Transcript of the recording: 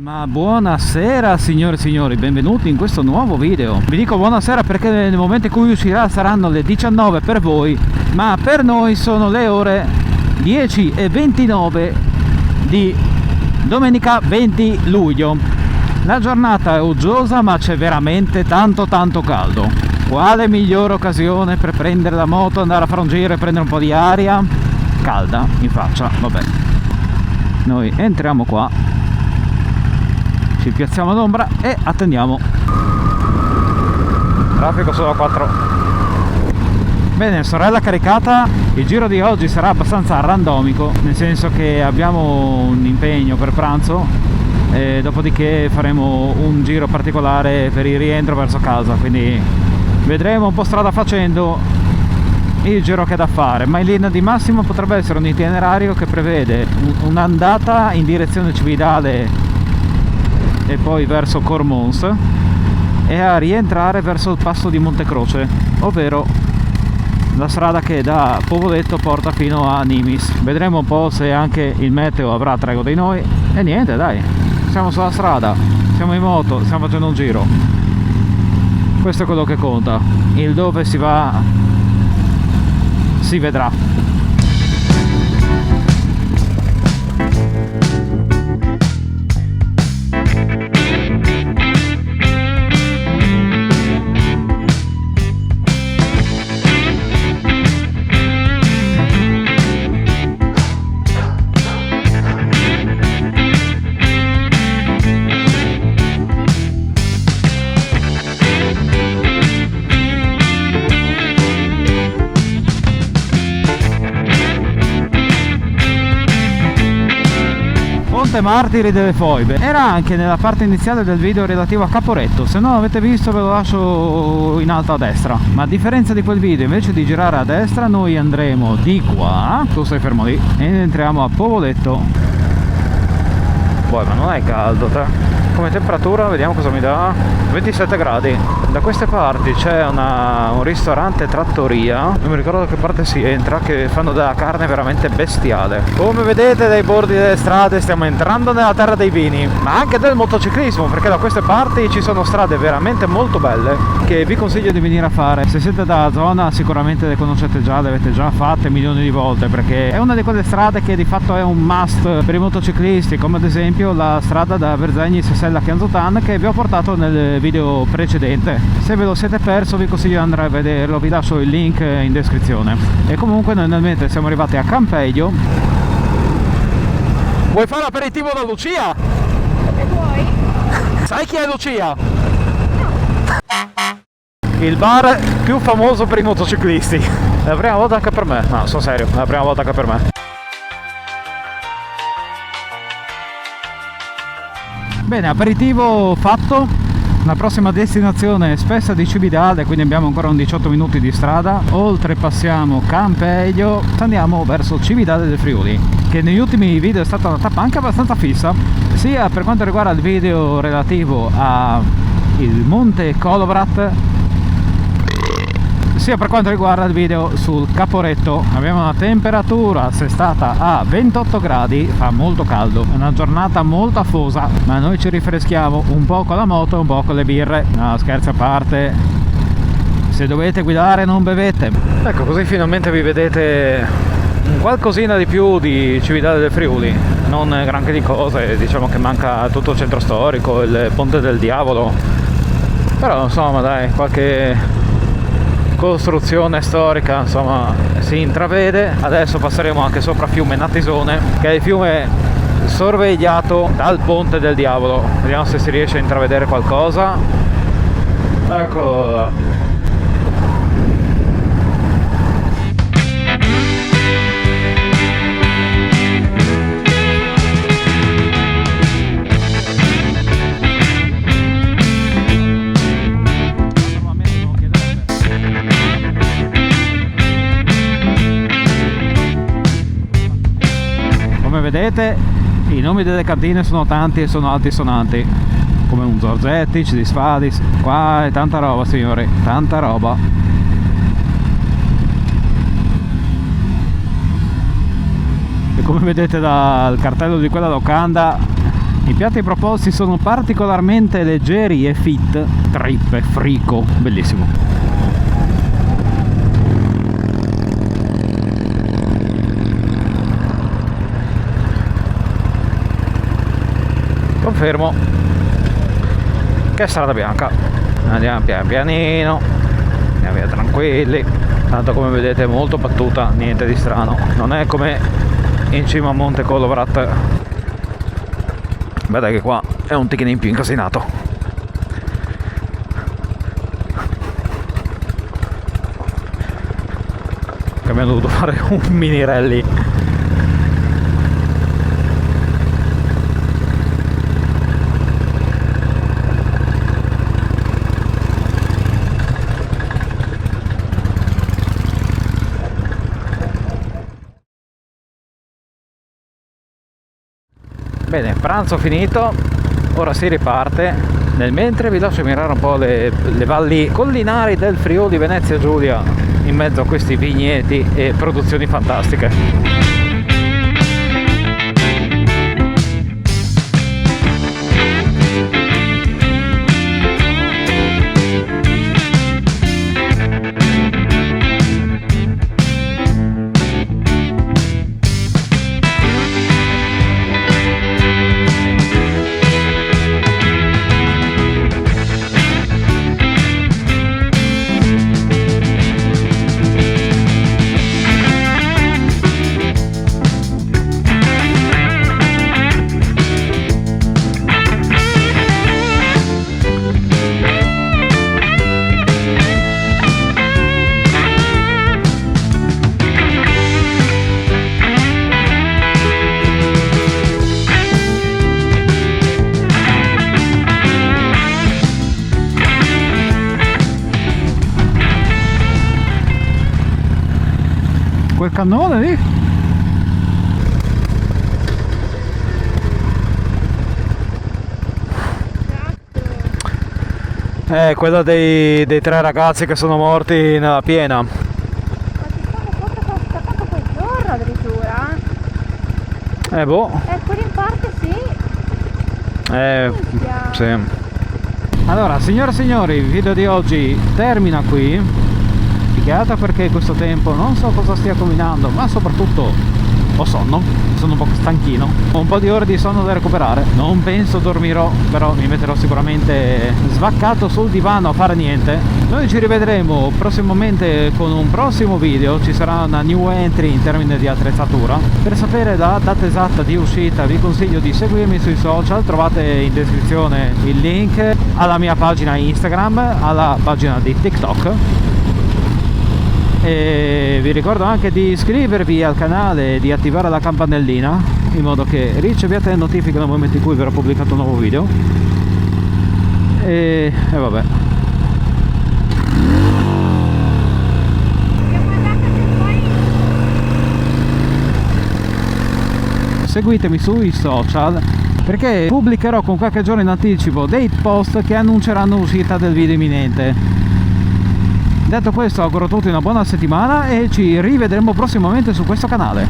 Ma buonasera signore e signori, benvenuti in questo nuovo video. Vi dico buonasera perché nel momento in cui uscirà saranno le 19 per voi, ma per noi sono le ore 10:29 di domenica 20 luglio. La giornata è uggiosa ma c'è veramente tanto caldo. Quale migliore occasione per prendere la moto, andare a fare un giro e prendere un po' di aria calda in faccia? Vabbè, noi entriamo qua, ci piazziamo all'ombra e attendiamo. Traffico solo a 4. Bene, sorella caricata. Il giro di oggi sarà abbastanza randomico, nel senso che abbiamo un impegno per pranzo e dopodiché faremo un giro particolare per il rientro verso casa, quindi vedremo un po' strada facendo il giro che è da fare, ma in linea di massima potrebbe essere un itinerario che prevede un'andata in direzione Cividale e poi verso Cormons e a rientrare verso il passo di Montecroce, ovvero la strada che da Povoletto porta fino a Nimis. Vedremo un po' se anche il meteo avrà tregua di noi. E niente, dai, siamo sulla strada, siamo in moto, stiamo facendo un giro. Questo è quello che conta. Il dove si va si vedrà. Martiri delle Foibe era anche nella parte iniziale del video relativo a Caporetto. Se non l'avete visto ve lo lascio in alto a destra, ma a differenza di quel video, invece di girare a destra noi andremo di qua, tu stai fermo lì, e entriamo a Povoletto. Poi ma non è caldo te? Come temperatura vediamo cosa mi dà. 27 gradi. Da queste parti c'è un ristorante trattoria, non mi ricordo da che parte si entra, che fanno della carne veramente bestiale. Come vedete dai bordi delle strade stiamo entrando nella terra dei vini, ma anche del motociclismo, perché da queste parti ci sono strade veramente molto belle che vi consiglio di venire a fare. Se siete dalla zona sicuramente le conoscete già, le avete già fatte milioni di volte, perché è una di quelle strade che di fatto è un must per i motociclisti, come ad esempio la strada da Verzegni Sessella Chianzotan che vi ho portato nel video precedente. Se ve lo siete perso vi consiglio di andare a vederlo, vi lascio il link in descrizione. E comunque noi mentre siamo arrivati a Campeggio. Vuoi fare aperitivo da Lucia? Se vuoi. Sai chi è Lucia? No. Il bar più famoso per i motociclisti. È la prima volta anche per me. No, sono serio, è la prima volta anche per me. Bene, aperitivo fatto. La prossima destinazione è Spessa di Cividale, quindi abbiamo ancora un 18 minuti di strada. Oltrepassiamo Campeggio, andiamo verso Cividale del Friuli, che negli ultimi video è stata una tappa anche abbastanza fissa, sia per quanto riguarda il video relativo a il Monte Colobrat, sia per quanto riguarda il video sul Caporetto. Abbiamo una temperatura assestata a 28 gradi, fa molto caldo, è una giornata molto afosa, ma noi ci rinfreschiamo un po' con la moto e un po' con le birre. No, scherzi a parte, se dovete guidare non bevete. Ecco, così finalmente vi vedete un qualcosina di più di Cividale del Friuli, non granché di cose, diciamo che manca tutto il centro storico, il Ponte del Diavolo, però insomma dai, qualche costruzione storica insomma si intravede. Adesso passeremo anche sopra fiume Natisone, che è il fiume sorvegliato dal Ponte del Diavolo. Vediamo se si riesce a intravedere qualcosa. Eccolo là. Vedete, i nomi delle cantine sono tanti e sono altisonanti, come un Zorzetti, Cidi Spadis. Qua è tanta roba signori, tanta roba. E come vedete dal cartello di quella locanda I piatti proposti sono particolarmente leggeri e fit. Trippe, frico, bellissimo. Confermo che è strada bianca. Andiamo pian pianino, andiamo via tranquilli. Tanto come vedete è molto battuta, niente di strano. Non è come in cima a Monte Collovrat. Guarda che qua è un ticchino in più incasinato. Che abbiamo dovuto fare un mini rally. Bene, pranzo finito, ora si riparte. Nel mentre vi lascio ammirare un po' le valli collinari del Friuli Venezia Giulia in mezzo a questi vigneti e produzioni fantastiche. Quel cannone lì? Quella dei 3 ragazzi che sono morti nella piena. Ma ci sono staccato quel giorno addirittura. Boh. Quelli in parte sì. Minchia. Sì. Allora, signore e signori, il video di oggi termina qui. Picchiata perché questo tempo non so cosa stia combinando, ma soprattutto ho sonno, sono un po' stanchino, ho un po' di ore di sonno da recuperare. Non penso dormirò, però mi metterò sicuramente svaccato sul divano a fare niente. Noi ci rivedremo prossimamente con un prossimo video, ci sarà una new entry in termini di attrezzatura. Per sapere la data esatta di uscita vi consiglio di seguirmi sui social, trovate in descrizione il link alla mia pagina Instagram, alla pagina di TikTok. E vi ricordo anche di iscrivervi al canale e di attivare la campanellina in modo che riceviate le notifiche nel momento in cui verrà pubblicato un nuovo video. E vabbè. Seguitemi sui social perché pubblicherò con qualche giorno in anticipo dei post che annunceranno l'uscita del video imminente. Detto questo, auguro a tutti una buona settimana e ci rivedremo prossimamente su questo canale.